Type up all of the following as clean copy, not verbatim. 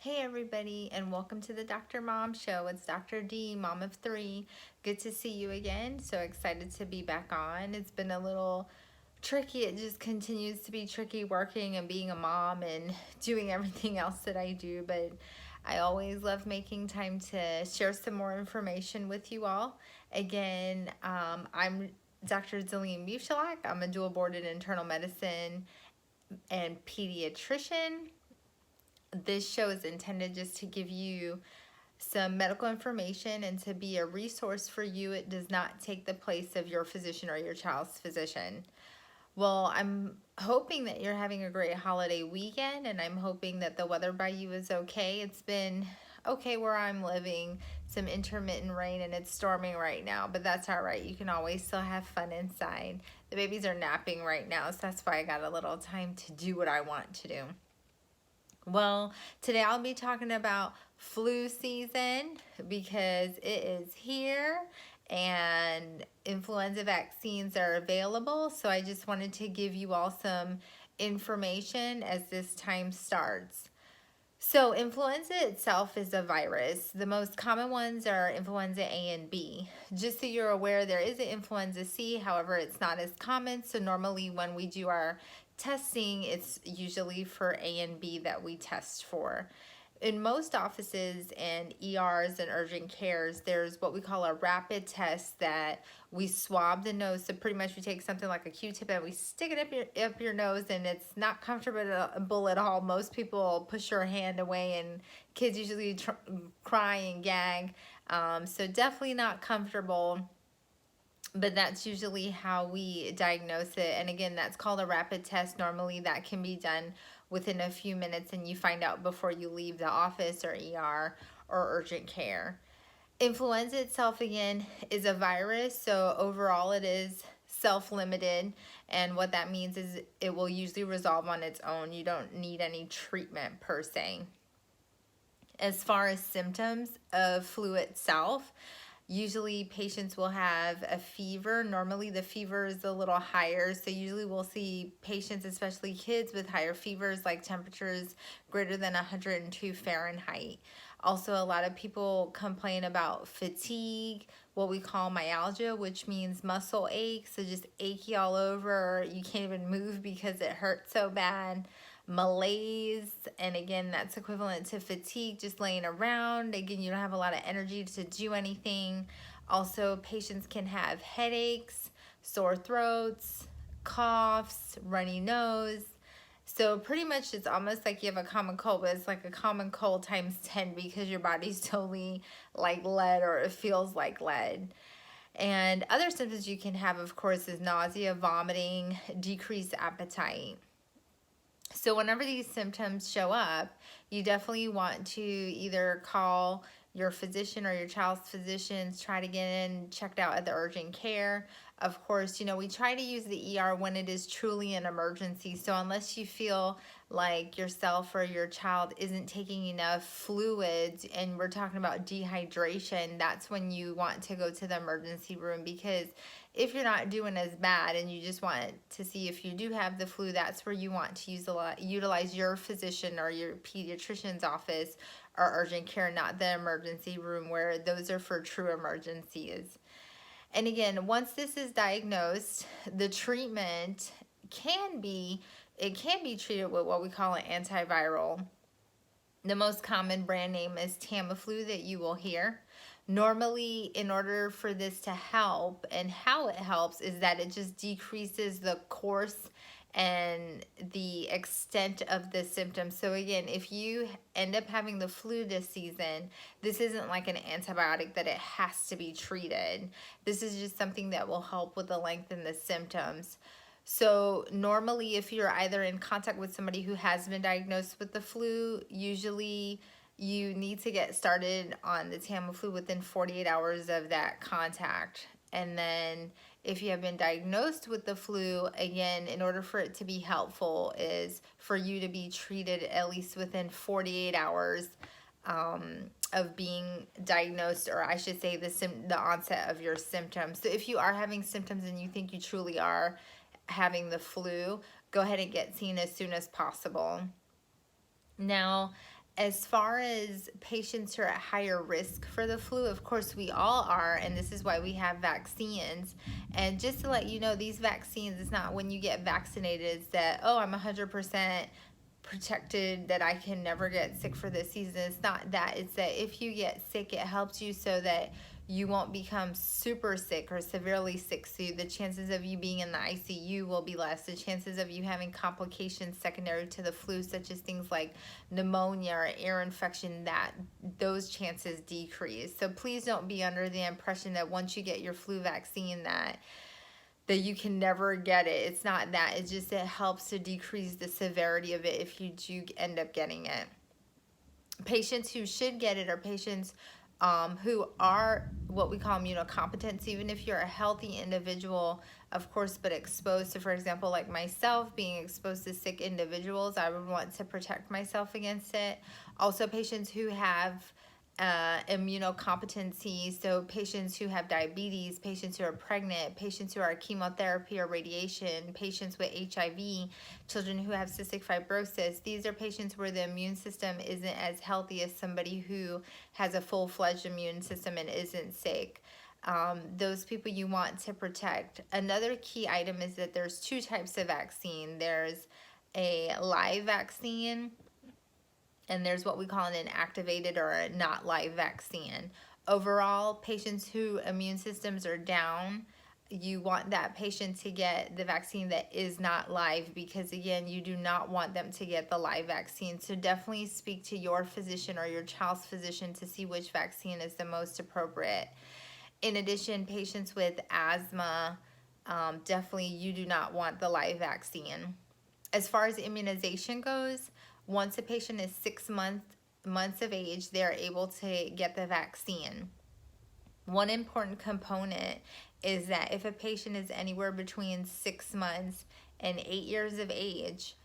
Hey everybody, and welcome to the Dr. Mom Show. It's Dr. D, mom of three. Good to see you again. So excited to be back on. It's been a little tricky. It just continues to be tricky working and being a mom and doing everything else that I do. But I always love making time to share some more information with you all. Again, I'm Dr. Musielak. I'm a dual boarded internal medicine and pediatrician. This show is intended just to give you some medical information and to be a resource for you. It does not take the place of your physician or your child's physician. Well, I'm hoping that you're having a great holiday weekend, and I'm hoping that the weather by you is okay. It's been okay where I'm living, some intermittent rain, and it's storming right now, but that's all right. You can always still have fun inside. The babies are napping right now, so that's why I got a little time to do what I want to do. Well, today I'll be talking about flu season because it is here and influenza vaccines are available. So I just wanted to give you all some information as this time starts. So influenza itself is a virus. The most common ones are influenza A and B. Just so you're aware, there is an influenza C, however, it's not as common. So normally when we do our testing, it's usually for A and B that we test for. In most offices and ERs and urgent cares, there's what we call a rapid test that we swab the nose. So pretty much we take something like a Q-tip and we stick it up your nose, and it's not comfortable at all. Most people push your hand away, and kids usually cry and gag. So definitely not comfortable. But that's usually how we diagnose it. And again, that's called a rapid test. Normally that can be done within a few minutes and you find out before you leave the office or ER or urgent care. Influenza itself, again, is a virus. So overall it is self-limited. And what that means is it will usually resolve on its own. You don't need any treatment per se. As far as symptoms of flu itself, usually patients will have a fever. Normally the fever is a little higher, so usually we'll see patients, especially kids, with higher fevers like temperatures greater than 102 Fahrenheit. Also, a lot of people complain about fatigue, what we call myalgia, which means muscle aches, so just achy all over. You can't even move because it hurts so bad. Malaise, and again, that's equivalent to fatigue, just laying around. Again, you don't have a lot of energy to do anything. Also, patients can have headaches, sore throats, coughs, runny nose. So pretty much it's almost like you have a common cold, but it's like a common cold times 10 because your body's totally like lead, or it feels like lead. And other symptoms you can have, of course, is nausea, vomiting, decreased appetite. So whenever these symptoms show up, you definitely want to either call your physician or your child's physicians, try to get in checked out at the urgent care. Of course, we try to use the ER when it is truly an emergency. So unless you feel like yourself or your child isn't taking enough fluids and we're talking about dehydration, that's when you want to go to the emergency room. Because if you're not doing as bad and you just want to see if you do have the flu, that's where you want to utilize your physician or your pediatrician's office or urgent care, not the emergency room, where those are for true emergencies. And again, once this is diagnosed, the treatment can be treated with what we call an antiviral. The most common brand name is Tamiflu that you will hear. Normally, in order for this to help, and how it helps is that it just decreases the course and the extent of the symptoms. So again, if you end up having the flu this season, this isn't like an antibiotic that it has to be treated. This is just something that will help with the length and the symptoms. So normally if you're either in contact with somebody who has been diagnosed with the flu, usually you need to get started on the Tamiflu within 48 hours of that contact. And then if you have been diagnosed with the flu, again, in order for it to be helpful is for you to be treated at least within 48 hours of being diagnosed, or I should say the onset of your symptoms. So if you are having symptoms and you think you truly are having the flu, go ahead and get seen as soon as possible. Now, As far as patients who are at higher risk for the flu, of course we all are, and this is why we have vaccines. And just to let you know, these vaccines, it's not when you get vaccinated, it's that, oh, I'm 100% protected, that I can never get sick for this season. It's not that. It's that if you get sick, it helps you so that you won't become super sick or severely sick. So the chances of you being in the ICU will be less. The chances of you having complications secondary to the flu, such as things like pneumonia or ear infection, that those chances decrease. So please don't be under the impression that once you get your flu vaccine that you can never get it. It's not that. It's just it helps to decrease the severity of it if you do end up getting it. Patients who should get it are patients who are what we call immunocompetent. So even if you're a healthy individual, of course, but exposed to, for example, like myself, being exposed to sick individuals, I would want to protect myself against it. Also, patients who have immunocompetency, so patients who have diabetes, patients who are pregnant, patients who are chemotherapy or radiation, patients with HIV, children who have cystic fibrosis. These are patients where the immune system isn't as healthy as somebody who has a full-fledged immune system and isn't sick. Those people you want to protect. Another key item is that there's two types of vaccine. There's a live vaccine, and there's what we call an inactivated or a not live vaccine. Overall, patients whose immune systems are down, you want that patient to get the vaccine that is not live, because again, you do not want them to get the live vaccine. So definitely speak to your physician or your child's physician to see which vaccine is the most appropriate. In addition, patients with asthma, definitely you do not want the live vaccine. As far as immunization goes, once a patient is 6 months of age, they're able to get the vaccine. One important component is that if a patient is anywhere between 6 months and 8 years of age,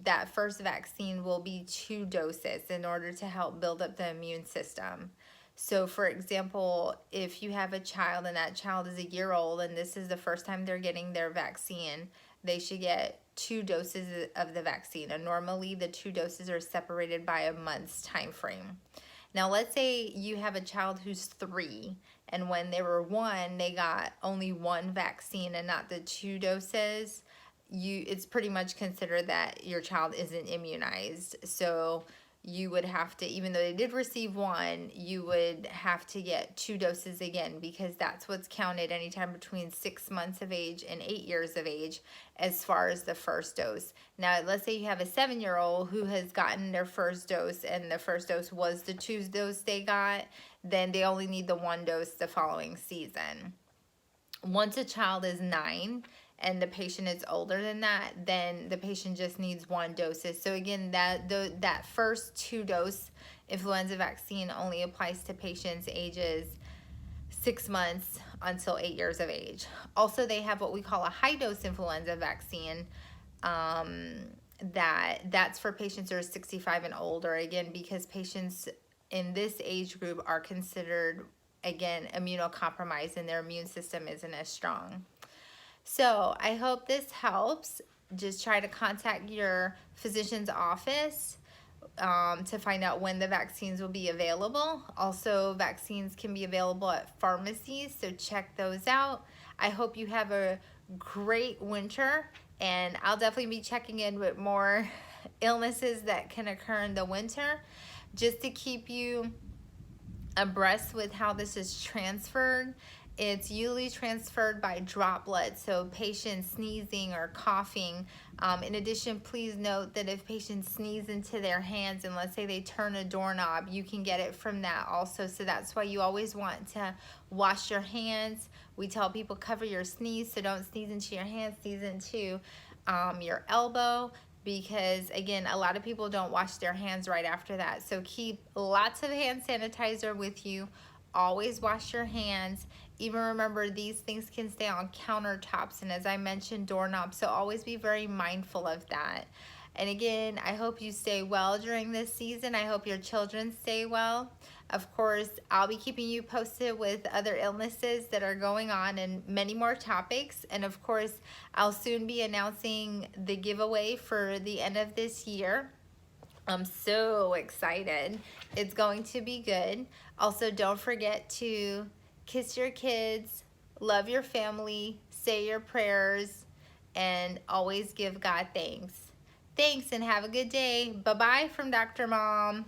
that first vaccine will be 2 doses in order to help build up the immune system. So for example, if you have a child and that child is a year old and this is the first time they're getting their vaccine, they should get 2 doses of the vaccine. And normally the 2 doses are separated by a month's time frame. Now let's say you have a child who's 3 and when they were 1, they got only 1 vaccine and not the 2 doses. It's pretty much considered that your child isn't immunized. So you would have to, even though they did receive 1, you would have to get 2 doses again, because that's what's counted anytime between 6 months of age and 8 years of age as far as the first dose. Now, let's say you have a 7-year-old who has gotten their first dose and the first dose was the 2 dose they got, then they only need the 1 dose the following season. Once a child is 9 and the patient is older than that, then the patient just needs 1 doses. So again, that first 2 dose influenza vaccine only applies to patients ages 6 months until 8 years of age. Also, they have what we call a high dose influenza vaccine. That's for patients who are 65 and older, again, because patients in this age group are considered, again, immunocompromised and their immune system isn't as strong. So I hope this helps. Just try to contact your physician's office to find out when the vaccines will be available. Also, vaccines can be available at pharmacies, so check those out. I hope you have a great winter, and I'll definitely be checking in with more illnesses that can occur in the winter, just to keep you abreast with how this is transferred. It's usually transferred by droplets, so patients sneezing or coughing. In addition, please note that if patients sneeze into their hands and let's say they turn a doorknob, you can get it from that also. So that's why you always want to wash your hands. We tell people cover your sneeze, so don't sneeze into your hands, sneeze into your elbow, because again, a lot of people don't wash their hands right after that. So keep lots of hand sanitizer with you. Always wash your hands. Even remember, these things can stay on countertops and, as I mentioned, doorknobs, so always be very mindful of that. And again, I hope you stay well during this season. I hope your children stay well. Of course, I'll be keeping you posted with other illnesses that are going on and many more topics. And of course, I'll soon be announcing the giveaway for the end of this year. I'm so excited. It's going to be good. Also, don't forget to kiss your kids, love your family, say your prayers, and always give God thanks. Thanks and have a good day. Bye-bye from Dr. Mom.